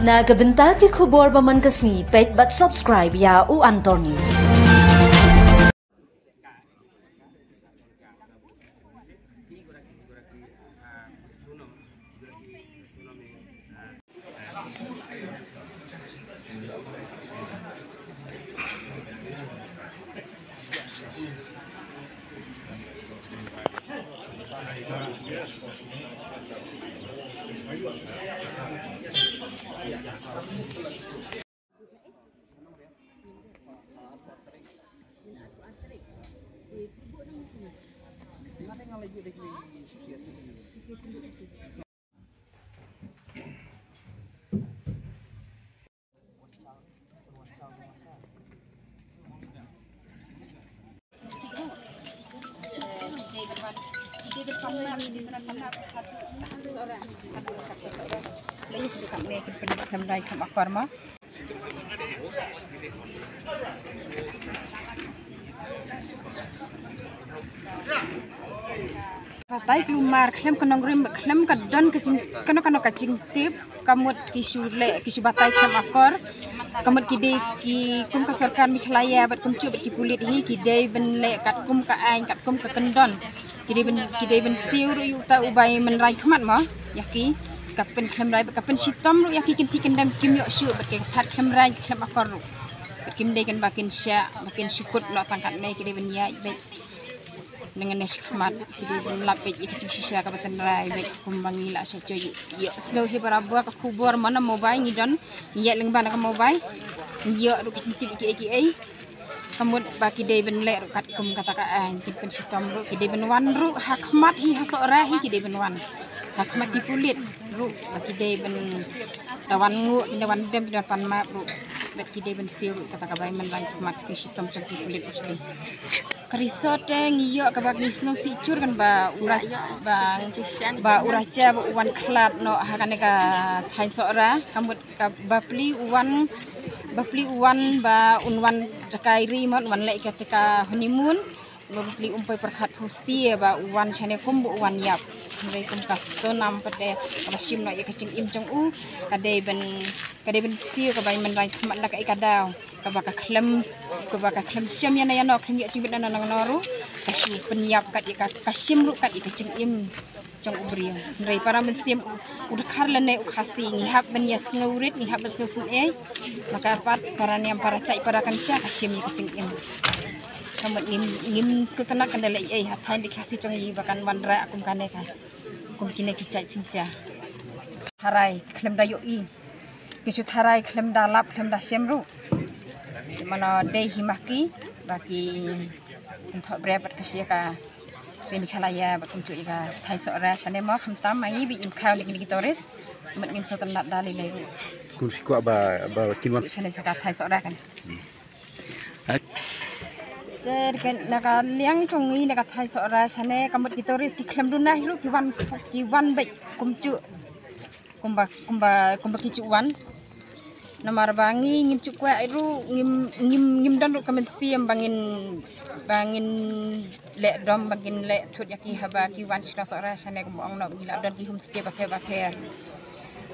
Nagabenta ki khubor baman kasni page but subscribe ya u Antor News. Patai kelumar klem kenong rim klem kadon kacing tip kamut kisu batai klem akor kamut kide ki kum kasarkan mikhlaya bat kum cu bat ki pulit hi kide ben le kat kum ka ain kat kum ka kendon kide ben siu ru yu ta ubai men rai khmat ma yaki kapen klem rai kapen sitom ru yaki kinti kendam kim yo su bat ke that klem rai klem akor ru bat kim de kan bakin sya bakin syukut lo tangkat ne kide ben ya bet dengan nasi khmat kide lapet ikicing sisa ka batan rai bet kumbangi la sa coy yo slow hi barabua ka kubor mana mobile ngidon ngiyak lengban ka mobile ngiyak ru kinti ki ai kamut ba kide ben le ru kat kum kata ka an kin pen sitom ru kide ben wan ru hakmat hi hasora hi kide ben wan hakmat di kulit ru ba kide ben tawan ngu kide wan dem kide pan ma ru bet kide ben siu ru kata ka bai men rai khmat ki sitom cang ki kulit kide Kerisot ngiyo kabak nisno sicur kan ba uraca ba uwan klat no hakane ka thain sora kamut ka bapli uwan ba unwan kairi mon wan le ketika honeymoon bapli umpai perkhat husi ba uwan chane kum bu uwan yap mereka kum kasonam pade kasim no ya kacing im jong u kade ben siu ka bai men rai khmat la ka ikadaw kabaka klem siam yana no klem ya cibit nang noru kasu penyap kat ya kasim ru kat ikacing im jong ubri ndai para men siam udah karlane u khasi ngihap ben ya sngurit ngihap ben sngusin maka pat para niam para cai para kanca kasim ya kacing im kamet ngim skutana kandale hatain dikasih jong yi bakan wandra akum kane ka kum kine kicai cingca harai klem dayo i kisu harai klem dalap klem da semru mana dei himaki bagi untuk brebat kesia ka remi khalaya bakum cu ka thai sora sane mo khamtam mai bi im khaw ni kitores met ngim so tanat dali lai ru kun ko ba kinwan sane saka thai sora kan kan naka liang chongi naka thai sora sane kamut kitores ki klem dunah ru kiwan bai kumcu kumba kicu wan nomor bangi ngim cukwa ru ngim dan ru kamen siam bangin le dom bangin le thut yaki haba ki wan sila sora sane kumong no gila don ki homestay bape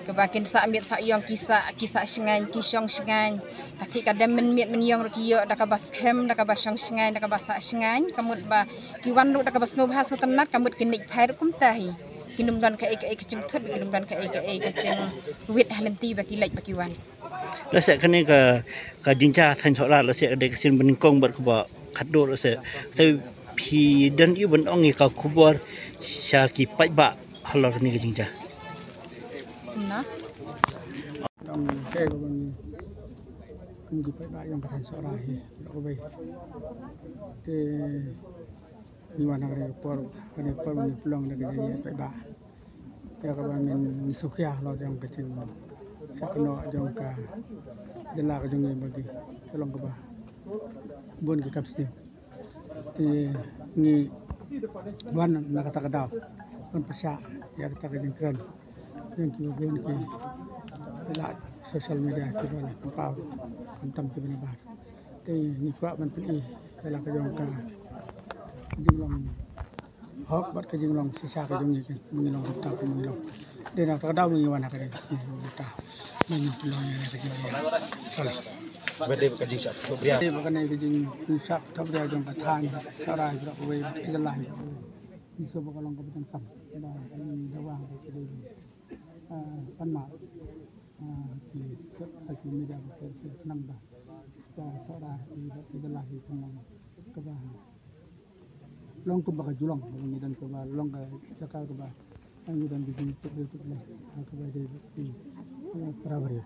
kebakin sa ambil sa yong kisa singan kisong singan kati kadam men yong ru kiyo da ka bas kem da ka basong singan da ka basa singan kamut ba ki wan ru da ka bas ngobha so tenat kamut kinik phai ru kum tahi kinum dan ka kecing thut kinum dan ka kecing wit halenti baki lek baki wan la se kane ka jinja thain sora la se de sin ben kong bar khuba khaddo la se te phi dan yu ben ongi ka khubor sha ki pai ba halor ni ka jinja na dong ke ko kum ki pai ba yang ka thain sora hi ko bai te ni wana re por ni plong le ga ni pai ba ke ka ban ni sukhya lo jong ka chin sakno jong ka dela ka jong ni bagi tolong ka ba bon ki kapsi te ni wan na ka ta ka daw kon pasya ya ka ta ka jingkran yang ki bon ki dela social media ki ba ka pa tam ki bina ba te ni fa man pi dela ka jong ka jinglong hok bat ka jinglong sisa ka jong ni jinglong ta ka jinglong dia nak tahu ni mana kali kita ni pulang ni kerja salah Berarti kajing syak tu beriak. dia bukan ni kerja insyak tahu dia jom katan cara kita kue kita lah ni sebab kalau kita tentang ada ini dawang kita panmak di sosial media kita senang dah cara kita lah senang kebah long tu bakal julang ini dan kebah long ke cakap kebah ini dan bikin itu lah kebah dia di Prabaria.